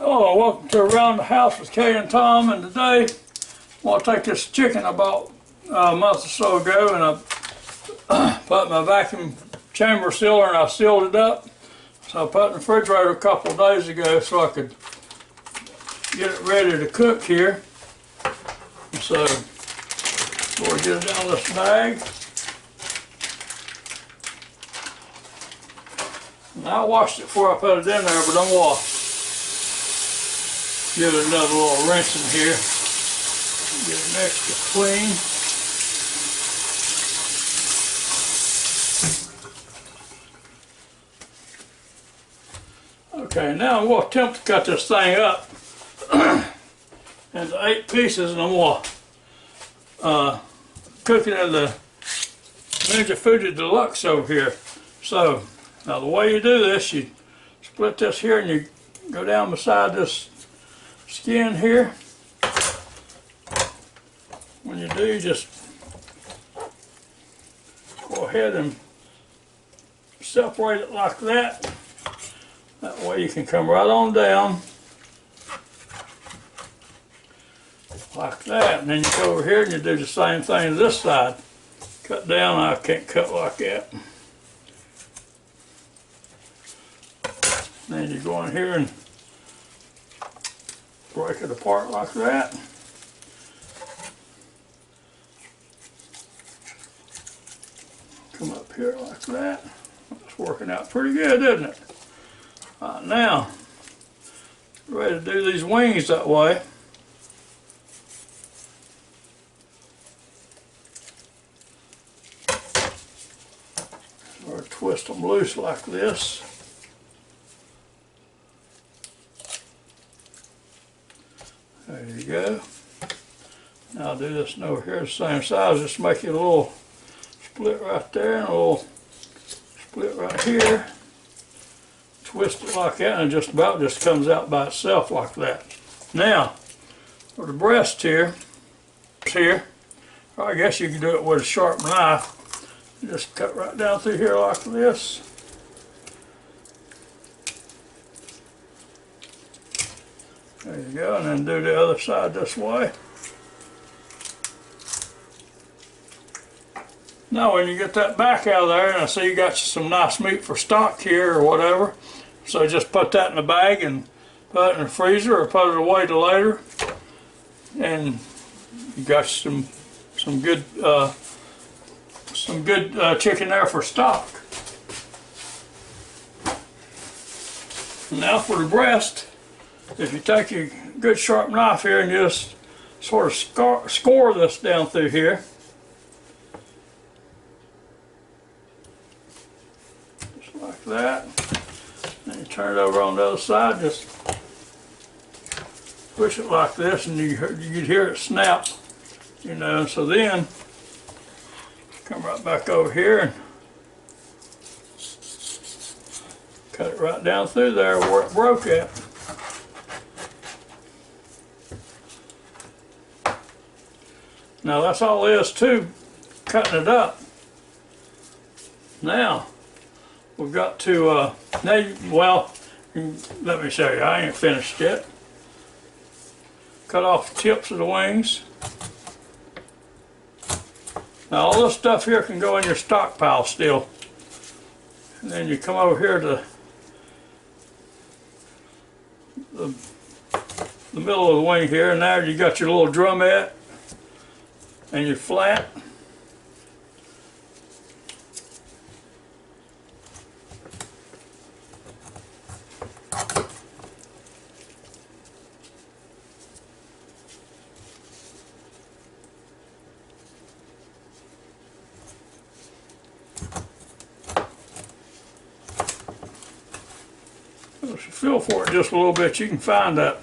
Hello, welcome to Around the House with Kay and Tom, and today I want to take this chicken I bought a month or so ago, and I put my vacuum chamber sealer and I sealed it up. So I put it in the refrigerator a couple of days ago so I could get it ready to cook here. So we'll get it out of this bag. And I washed it before I put it in there, but I'm washed. Give it another little rinse in here. Get it extra clean. Okay, now I'm going to attempt to cut this thing up into 8 pieces, and I'm going to cook it in the FOODi DELUXE over here. So, now the way you do this, you split this here and you go down beside this skin here. When you do, you just go ahead and separate it like that. That way you can come right on down like that, and then you go over here and you do the same thing to this side. Cut down. I can't cut like that. Then you go in here and break it apart like that. Come up here like that. It's working out pretty good, isn't it? Right, now, ready to do these wings that way. Or twist them loose like this. There you go. Now I'll do this over here the same size, just make it a little split right there and a little split right here. Twist it like that, and it just about just comes out by itself like that. Now, for the breast here, or I guess you can do it with a sharp knife. You just cut right down through here like this. There you go, and then do the other side this way. Now when you get that back out of there, and I see you got some nice meat for stock here or whatever, so just put that in the bag and put it in the freezer or put it away till later, and you got some good chicken there for stock. Now for the breast. If you take your good sharp knife here and just sort of score this down through here. Just like that. Then you turn it over on the other side, just push it like this, and you can hear it snap, you know. So then, come right back over here and cut it right down through there where it broke at. Now that's all there is to cutting it up. Now we've got to let me show you. I ain't finished yet. Cut off the tips of the wings. Now all this stuff here can go in your stockpile still. And then you come over here to the middle of the wing here, and there you got your little drumette and your flat. If you feel for it just a little bit, you can find that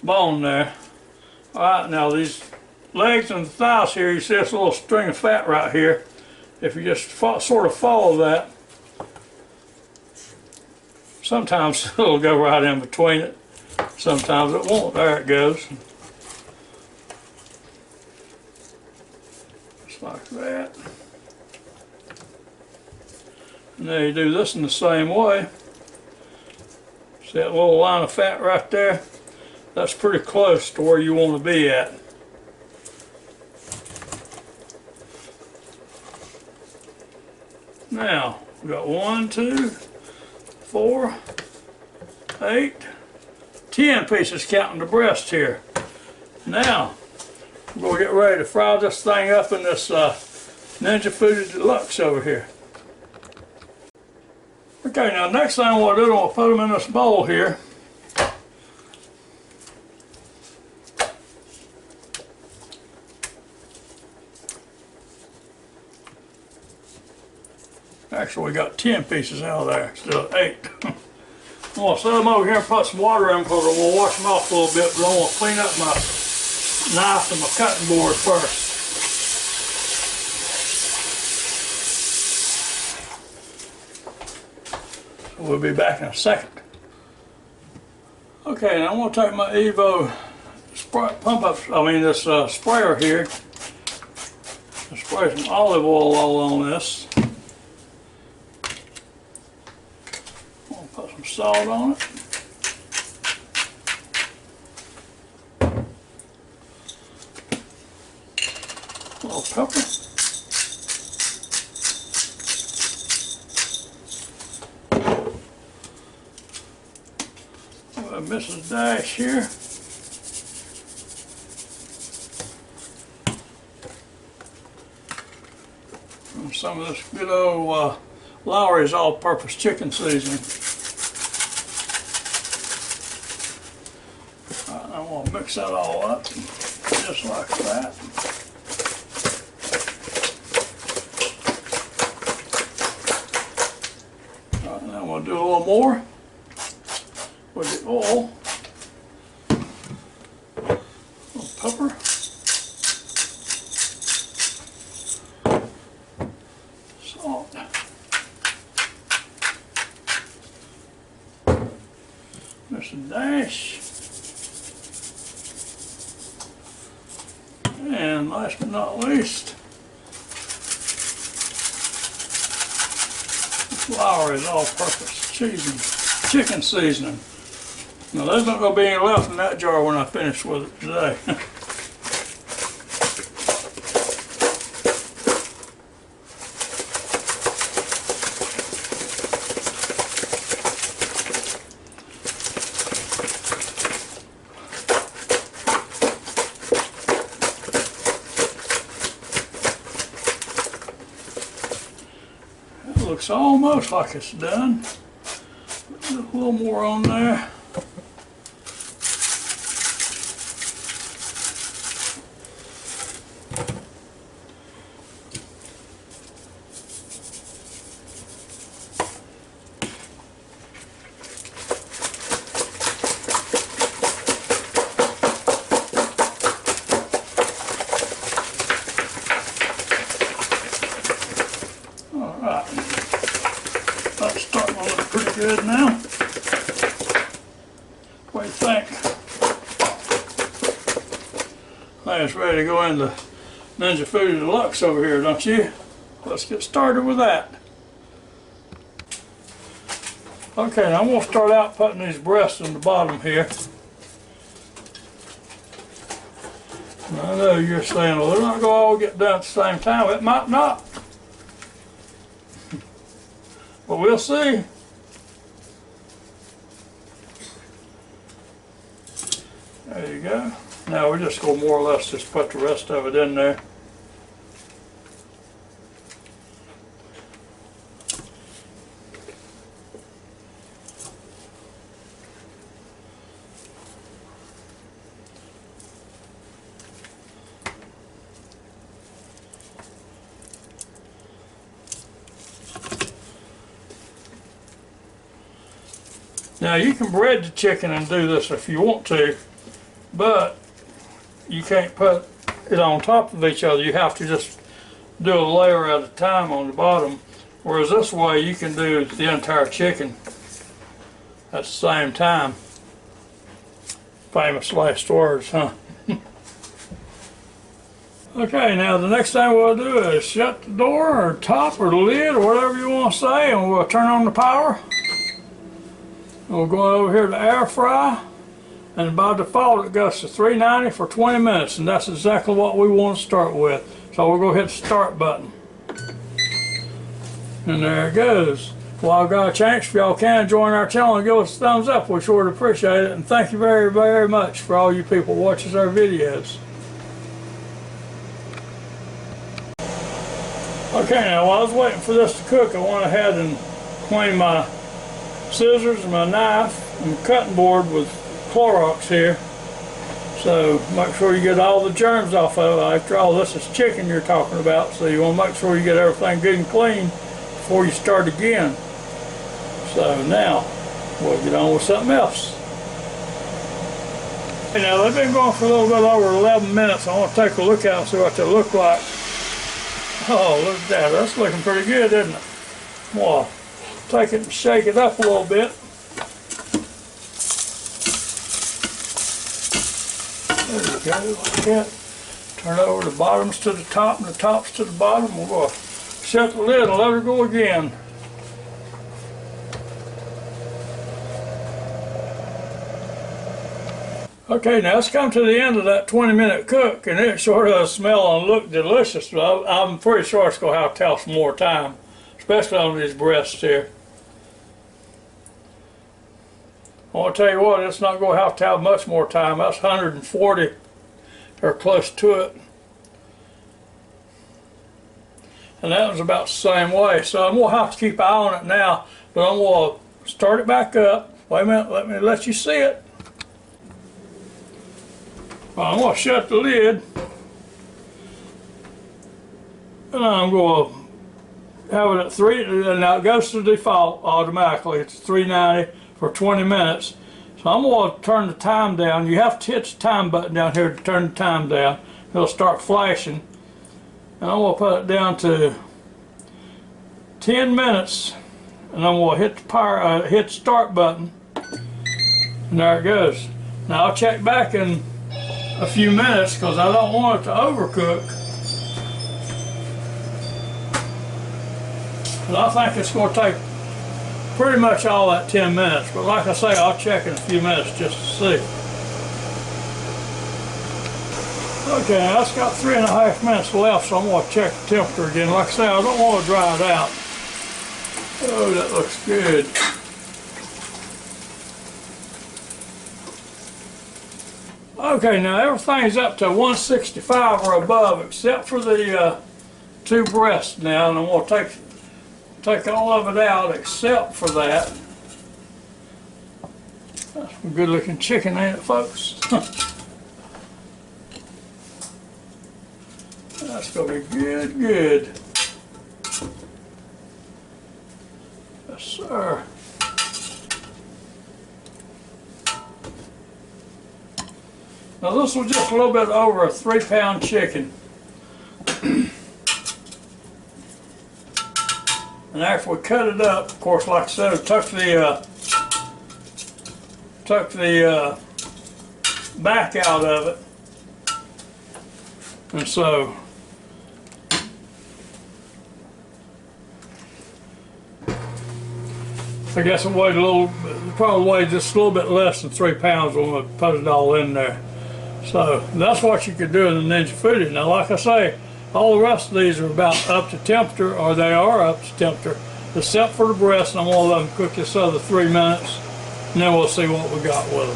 bone there. Alright, now these legs and the thighs here, you see this little string of fat right here. If you just sort of follow that, sometimes it'll go right in between it, sometimes it won't. There it goes. Just like that. And then you do this in the same way. See that little line of fat right there? That's pretty close to where you want to be at. Now, we got 1, 2, 4, 8, 10 pieces counting the breast here. Now, we're going to get ready to fry this thing up in this Ninja FOODi Deluxe over here. Okay, now next thing we'll do is we'll put them in this bowl here. Actually, we got 10 pieces out of there instead of 8. I'm going to set them over here and put some water in because I'm going to wash them off a little bit, but I want to clean up my knife and my cutting board first. So we'll be back in a second. Okay, now I'm going to take my Evo sprayer here and spray some olive oil all on this. Put some salt on it. A little pepper. Mrs. Dash here. And some of this good old Lawry's all-purpose chicken seasoning. I'm going to mix that all up, just like that. All right, now we'll do a little more with the oil, a little pepper, salt, just a dash. And last but not least, Lawry's all-purpose chicken seasoning. Now there's not going to be any left in that jar when I finish with it today. Looks almost like it's done. A little more on there. Alright. That's starting to look pretty good now. What do you think? I think it's ready to go into Ninja FOODi Deluxe over here, don't you? Let's get started with that. Okay, now I'm going to start out putting these breasts in the bottom here. And I know you're saying, well, they're not going to all get done at the same time. It might not. But we'll see. There you go. Now we're just going to more or less just put the rest of it in there. Now you can bread the chicken and do this if you want to, but you can't put it on top of each other. You have to just do a layer at a time on the bottom. Whereas this way you can do the entire chicken at the same time. Famous last words, huh? Okay, now the next thing we'll do is shut the door or top or the lid or whatever you want to say, and we'll turn on the power. We're going over here to air fry, and by default it goes to 390 for 20 minutes, and that's exactly what we want to start with. So we're going to hit the start button. And there it goes. Well, I've got a chance. If y'all can join our channel and give us a thumbs up, we sure would appreciate it. And thank you very, very much for all you people watching our videos. Okay, now while I was waiting for this to cook, I went ahead and cleaned my scissors and my knife and cutting board with Clorox here. So make sure you get all the germs off of it. After all, this is chicken you're talking about, so you want to make sure you get everything good and clean before you start again. So now we'll get on with something else. Okay, now they've been going for a little bit over 11 minutes. I want to take a look at them and see what they look like. Oh, look at that. That's looking pretty good, isn't it? Well, take it and shake it up a little bit. There we go, like that. Turn over the bottoms to the top and the tops to the bottom. We're going to shut the lid and let her go again. Okay, now let's come to the end of that 20-minute cook, and it sure does smell and look delicious, but I'm pretty sure it's going to have to have some more time, especially on these breasts here. I want to tell you what, it's not going to have much more time. That's 140 or close to it. And that was about the same way. So I'm going to have to keep an eye on it now, but I'm going to start it back up. Wait a minute, let me let you see it. Well, I'm going to shut the lid, and I'm going to have it at 3, and now it goes to default automatically. It's 390 for 20 minutes. So I'm going to turn the time down. You have to hit the time button down here to turn the time down. It'll start flashing. And I'm going to put it down to 10 minutes, and I'm going to hit the hit the start button, and there it goes. Now I'll check back in a few minutes because I don't want it to overcook. But I think it's going to take pretty much all that 10 minutes. But like I say, I'll check in a few minutes just to see. Okay, now it's got 3.5 minutes left, so I'm going to check the temperature again. Like I say, I don't want to dry it out. Oh, that looks good. Okay, now everything's up to 165 or above except for the 2 breasts now, and I'm going to take all of it out except for that. That's some good looking chicken, ain't it, folks? That's going to be good, good. Yes, sir. Now this was just a little bit over a 3-pound chicken. And after we cut it up, of course, like I said, I took the back out of it. And so I guess it weighed probably weighed just a little bit less than 3 pounds when we put it all in there. So that's what you could do in the Ninja FOODi. Now, like I say, all the rest of these are about up to temperature, or they are up to temperature, except for the breast, and I'm going to let them cook this other 3 minutes, and then we'll see what we got with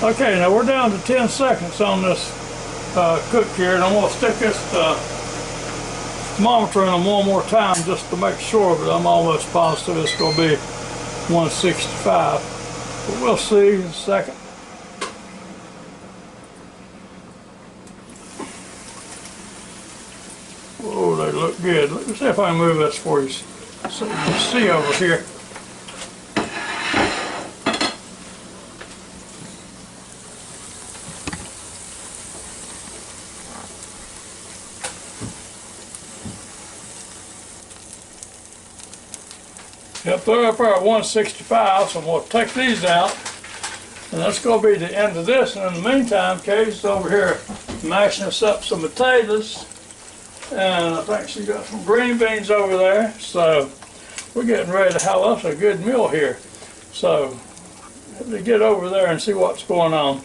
them. Okay, now we're down to 10 seconds on this cook here, and I'm going to stick this thermometer in them one more time just to make sure, but I'm almost positive it's going to be 165. But we'll see in a second. Oh, they look good. Let me see if I can move this for you so you can see over here. Yep, they're up there at 165, so I'm going to take these out. And that's going to be the end of this. And in the meantime, Katie's over here mashing us up some potatoes. And I think she got some green beans over there. So we're getting ready to have us a good meal here. So let me get over there and see what's going on.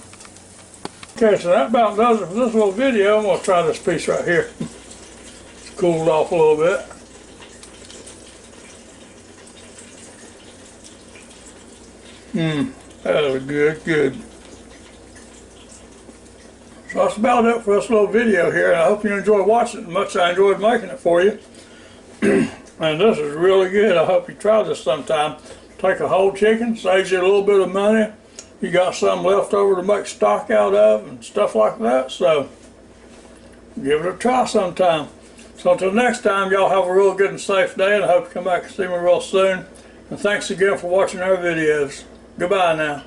Okay, so that about does it for this little video. I'm going to try this piece right here. It's cooled off a little bit. That was good. So that's about it for this little video here, and I hope you enjoyed watching it as much as I enjoyed making it for you. And this is really good. I hope you try this sometime. Take a whole chicken, saves you a little bit of money. You got some left over to make stock out of and stuff like that, so give it a try sometime. So until next time, y'all have a real good and safe day, and I hope you come back and see me real soon. And thanks again for watching our videos. Goodbye now.